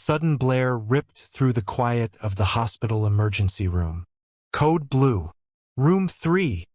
sudden blare ripped through the quiet of the hospital emergency room. "Code Blue. Room 3.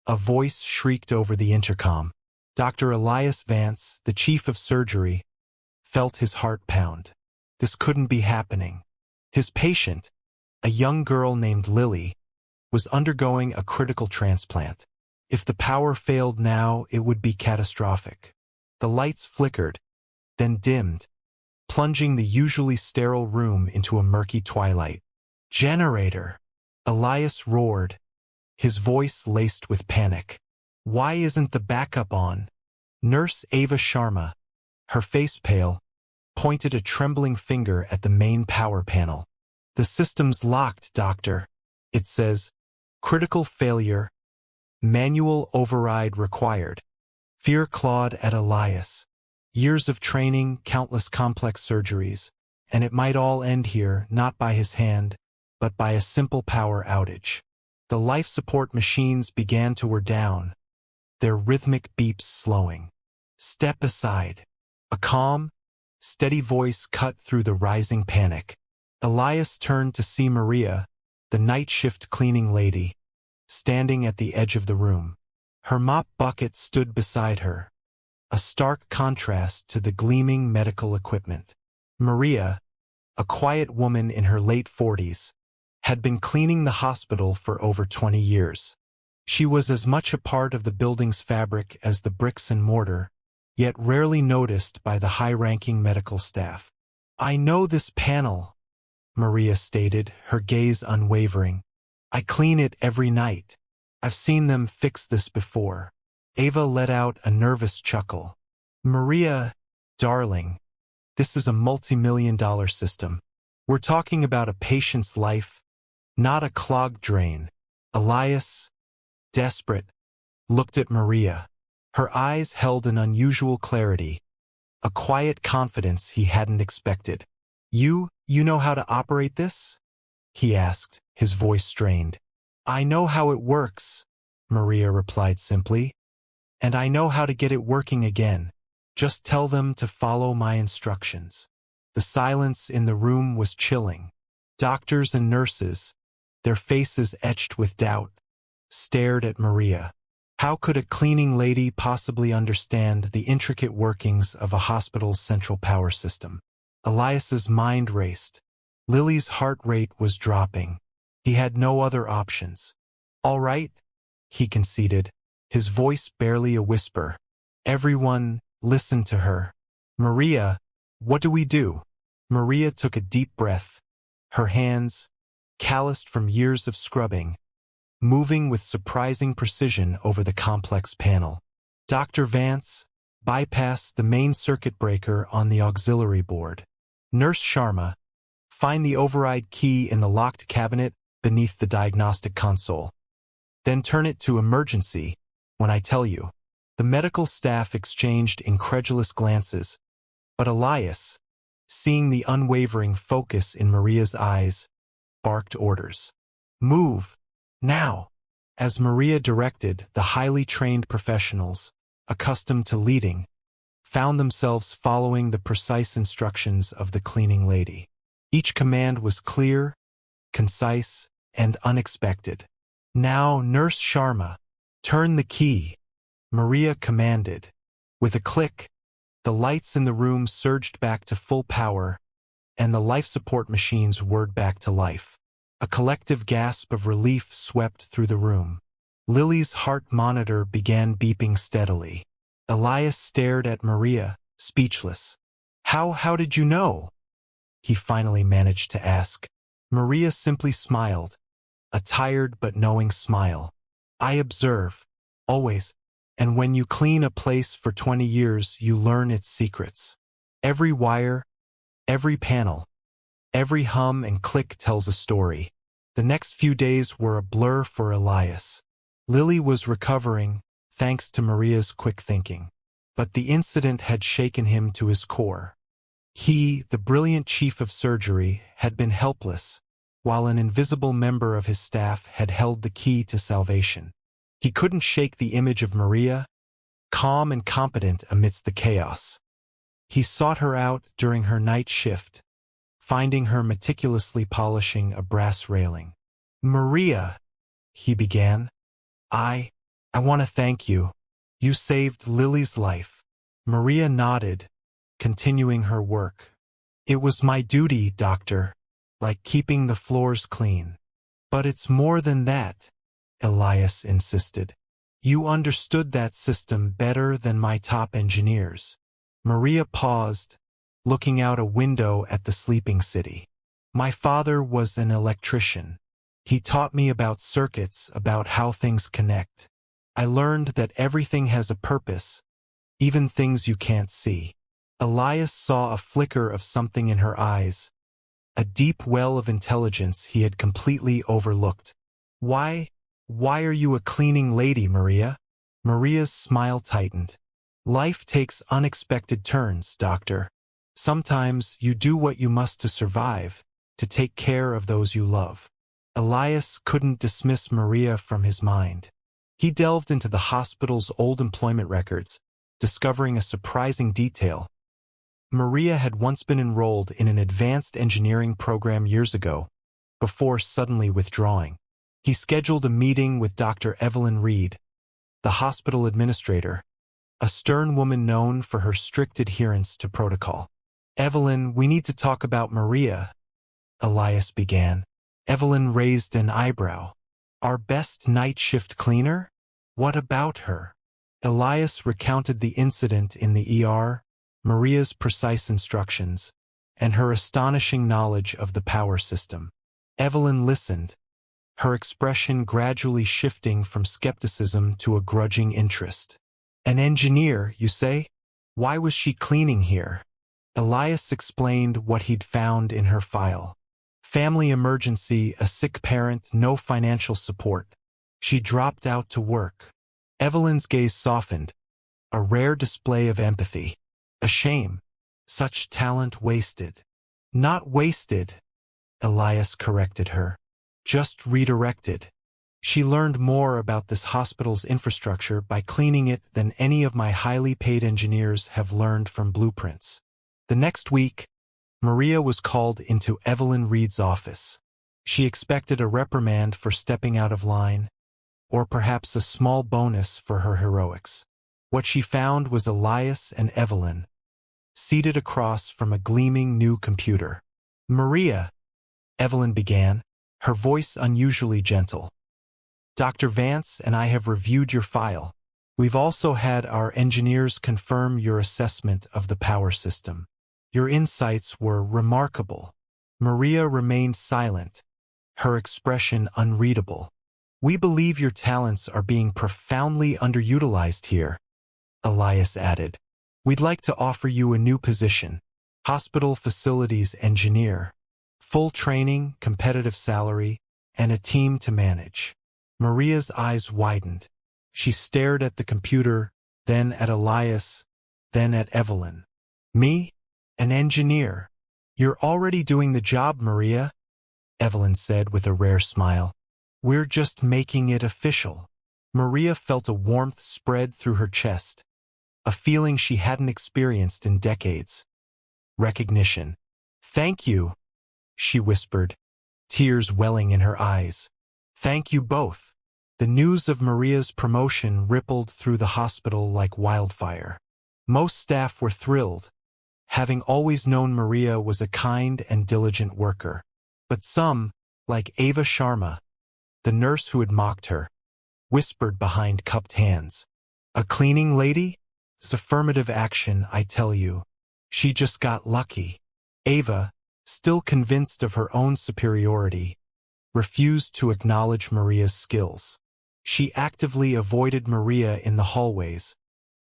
A voice shrieked over the intercom. Dr. Elias Vance, the chief of surgery, felt his heart pound. This couldn't be happening. His patient, a young girl named Lily, was undergoing a critical transplant. If the power failed now, it would be catastrophic. The lights flickered, then dimmed, plunging the usually sterile room into a murky twilight. "Generator!" Elias roared, his voice laced with panic. "Why isn't the backup on?" Nurse Ava Sharma, her face pale, pointed a trembling finger at the main power panel. "The system's locked, doctor. It says, critical failure, manual override required." Fear clawed at Elias. Years of training, countless complex surgeries, and it might all end here, not by his hand, but by a simple power outage. The life support machines began to wear down, their rhythmic beeps slowing. "Step aside." A calm, steady voice cut through the rising panic. Elias turned to see Maria, the night shift cleaning lady, standing at the edge of the room. Her mop bucket stood beside her, a stark contrast to the gleaming medical equipment. Maria, a quiet woman in her late 40s, had been cleaning the hospital for over 20 years. She was as much a part of the building's fabric as the bricks and mortar, yet rarely noticed by the high-ranking medical staff. "I know this panel," Maria stated, her gaze unwavering. "I clean it every night. I've seen them fix this before." Ava let out a nervous chuckle. "Maria, darling, this is a multi-million-dollar system. We're talking about a patient's life, not a clogged drain." Elias, desperate, looked at Maria. Her eyes held an unusual clarity, a quiet confidence he hadn't expected. You know how to operate this?" he asked, his voice strained. "I know how it works," Maria replied simply. "And I know how to get it working again. Just tell them to follow my instructions." The silence in the room was chilling. Doctors and nurses, their faces etched with doubt, stared at Maria. How could a cleaning lady possibly understand the intricate workings of a hospital's central power system? Elias's mind raced. Lily's heart rate was dropping. He had no other options. "All right," he conceded, his voice barely a whisper. "Everyone, listen to her. Maria, what do we do?" Maria took a deep breath, her hands, calloused from years of scrubbing, moving with surprising precision over the complex panel. "Dr. Vance, bypass the main circuit breaker on the auxiliary board. Nurse Sharma, find the override key in the locked cabinet beneath the diagnostic console. Then turn it to emergency when I tell you." The medical staff exchanged incredulous glances, but Elias, seeing the unwavering focus in Maria's eyes, barked orders. "Move, now!" As Maria directed, the highly trained professionals, accustomed to leading, found themselves following the precise instructions of the cleaning lady. Each command was clear, concise, and unexpected. "Now, Nurse Sharma, turn the key," Maria commanded. With a click, the lights in the room surged back to full power, and the life support machines whirred back to life. A collective gasp of relief swept through the room. Lily's heart monitor began beeping steadily. Elias stared at Maria, speechless. How did you know?" he finally managed to ask. Maria simply smiled, a tired but knowing smile. "I observe, always, and when you clean a place for 20 years, you learn its secrets. Every wire, every panel, every hum and click tells a story." The next few days were a blur for Elias. Lily was recovering, thanks to Maria's quick thinking. But the incident had shaken him to his core. He, the brilliant chief of surgery, had been helpless, while an invisible member of his staff had held the key to salvation. He couldn't shake the image of Maria, calm and competent amidst the chaos. He sought her out during her night shift, finding her meticulously polishing a brass railing. "Maria," he began, I want to thank you. You saved Lily's life." Maria nodded, continuing her work. "It was my duty, doctor, like keeping the floors clean." "But it's more than that," Elias insisted. "You understood that system better than my top engineers." Maria paused, looking out a window at the sleeping city. "My father was an electrician. He taught me about circuits, about how things connect. I learned that everything has a purpose, even things you can't see." Elias saw a flicker of something in her eyes, a deep well of intelligence he had completely overlooked. Why are you a cleaning lady, Maria?" Maria's smile tightened. "Life takes unexpected turns, doctor. Sometimes you do what you must to survive, to take care of those you love." Elias couldn't dismiss Maria from his mind. He delved into the hospital's old employment records, discovering a surprising detail. Maria had once been enrolled in an advanced engineering program years ago, before suddenly withdrawing. He scheduled a meeting with Dr. Evelyn Reed, the hospital administrator, a stern woman known for her strict adherence to protocol. "Evelyn, we need to talk about Maria," Elias began. Evelyn raised an eyebrow. "Our best night shift cleaner? What about her?" Elias recounted the incident in the ER, Maria's precise instructions, and her astonishing knowledge of the power system. Evelyn listened, her expression gradually shifting from skepticism to a grudging interest. "An engineer, you say? Why was she cleaning here?" Elias explained what he'd found in her file. Family emergency, a sick parent, no financial support. She dropped out to work. Evelyn's gaze softened, a rare display of empathy. "A shame. Such talent wasted." "Not wasted," Elias corrected her. "Just redirected. She learned more about this hospital's infrastructure by cleaning it than any of my highly paid engineers have learned from blueprints." The next week, Maria was called into Evelyn Reed's office. She expected a reprimand for stepping out of line, or perhaps a small bonus for her heroics. What she found was Elias and Evelyn, seated across from a gleaming new computer. "Maria," Evelyn began, her voice unusually gentle. "Dr. Vance and I have reviewed your file. We've also had our engineers confirm your assessment of the power system. Your insights were remarkable." Maria remained silent, her expression unreadable. "We believe your talents are being profoundly underutilized here," Elias added. "We'd like to offer you a new position, hospital facilities engineer. Full training, competitive salary, and a team to manage." Maria's eyes widened. She stared at the computer, then at Elias, then at Evelyn. "Me? An engineer? You're already doing the job, Maria," Evelyn said with a rare smile. "We're just making it official." Maria felt a warmth spread through her chest, a feeling she hadn't experienced in decades. Recognition. "Thank you," she whispered, tears welling in her eyes. "Thank you both." The news of Maria's promotion rippled through the hospital like wildfire. Most staff were thrilled, having always known Maria was a kind and diligent worker. But some, like Ava Sharma, the nurse who had mocked her, whispered behind cupped hands. "A cleaning lady? It's affirmative action, I tell you. She just got lucky." Ava, still convinced of her own superiority, refused to acknowledge Maria's skills. She actively avoided Maria in the hallways,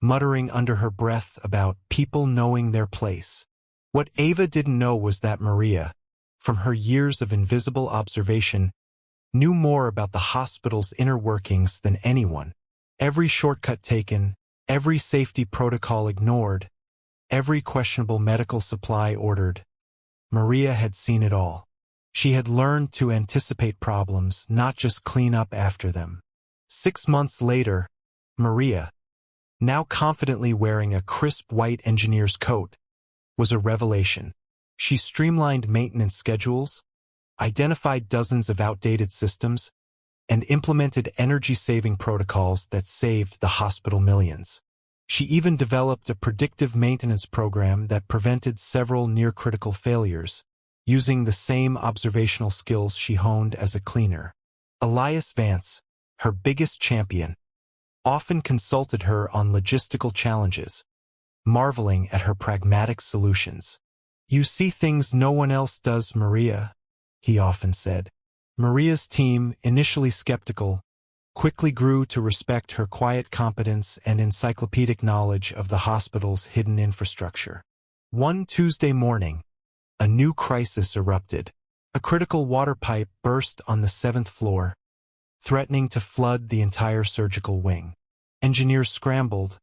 muttering under her breath about people knowing their place. What Ava didn't know was that Maria, from her years of invisible observation, knew more about the hospital's inner workings than anyone. Every shortcut taken, every safety protocol ignored, every questionable medical supply ordered. Maria had seen it all. She had learned to anticipate problems, not just clean up after them. 6 months later, Maria, now confidently wearing a crisp white engineer's coat, was a revelation. She streamlined maintenance schedules, identified dozens of outdated systems, and implemented energy-saving protocols that saved the hospital millions. She even developed a predictive maintenance program that prevented several near-critical failures, using the same observational skills she honed as a cleaner. Elias Vance, her biggest champion, often consulted her on logistical challenges, marveling at her pragmatic solutions. "You see things no one else does, Maria," he often said. Maria's team, initially skeptical, quickly grew to respect her quiet competence and encyclopedic knowledge of the hospital's hidden infrastructure. One Tuesday morning, a new crisis erupted. A critical water pipe burst on the 7th floor, threatening to flood the entire surgical wing. Engineers scrambled,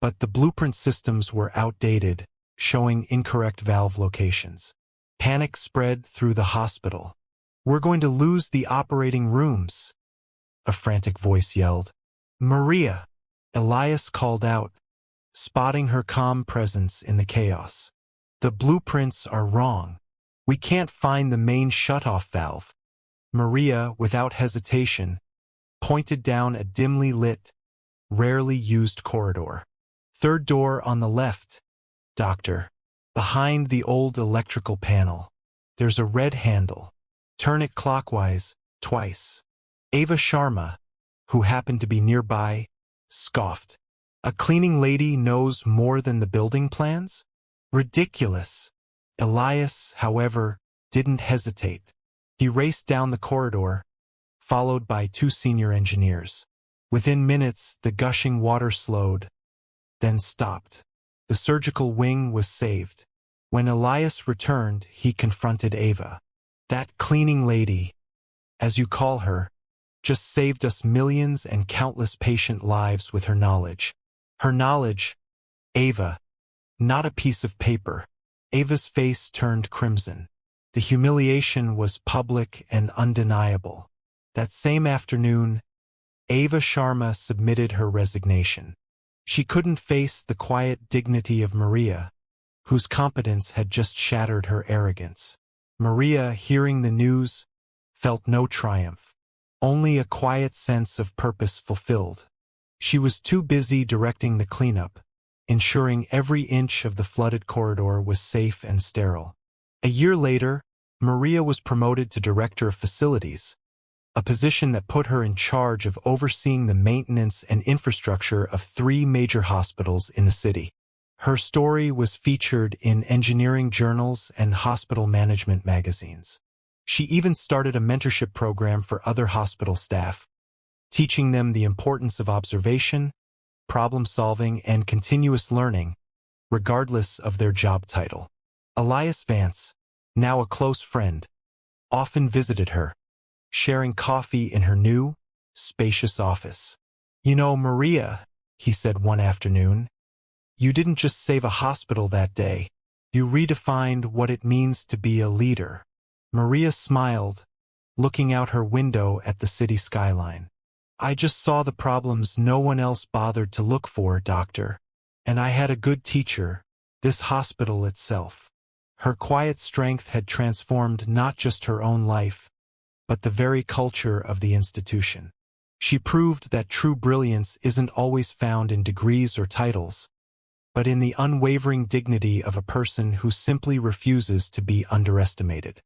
but the blueprint systems were outdated, showing incorrect valve locations. Panic spread through the hospital. "We're going to lose the operating rooms," a frantic voice yelled. "Maria," Elias called out, spotting her calm presence in the chaos. "The blueprints are wrong. We can't find the main shutoff valve." Maria, without hesitation, pointed down a dimly lit, rarely used corridor. "Third door on the left, doctor. Behind the old electrical panel. There's a red handle. Turn it clockwise, twice." Ava Sharma, who happened to be nearby, scoffed. "A cleaning lady knows more than the building plans? Ridiculous." Elias, however, didn't hesitate. He raced down the corridor, followed by 2 senior engineers. Within minutes, the gushing water slowed, then stopped. The surgical wing was saved. When Elias returned, he confronted Ava. "That cleaning lady, as you call her, just saved us millions and countless patient lives with her knowledge." Her knowledge, Ava, not a piece of paper. Ava's face turned crimson. The humiliation was public and undeniable. That same afternoon, Ava Sharma submitted her resignation. She couldn't face the quiet dignity of Maria, whose competence had just shattered her arrogance. Maria, hearing the news, felt no triumph, only a quiet sense of purpose fulfilled. She was too busy directing the cleanup, ensuring every inch of the flooded corridor was safe and sterile. A year later, Maria was promoted to Director of Facilities, a position that put her in charge of overseeing the maintenance and infrastructure of 3 major hospitals in the city. Her story was featured in engineering journals and hospital management magazines. She even started a mentorship program for other hospital staff, teaching them the importance of observation, problem-solving, and continuous learning, regardless of their job title. Elias Vance, now a close friend, often visited her, sharing coffee in her new, spacious office. "You know, Maria," he said one afternoon, "you didn't just save a hospital that day. You redefined what it means to be a leader." Maria smiled, looking out her window at the city skyline. "I just saw the problems no one else bothered to look for, doctor. And I had a good teacher, this hospital itself." Her quiet strength had transformed not just her own life, but the very culture of the institution. She proved that true brilliance isn't always found in degrees or titles, but in the unwavering dignity of a person who simply refuses to be underestimated.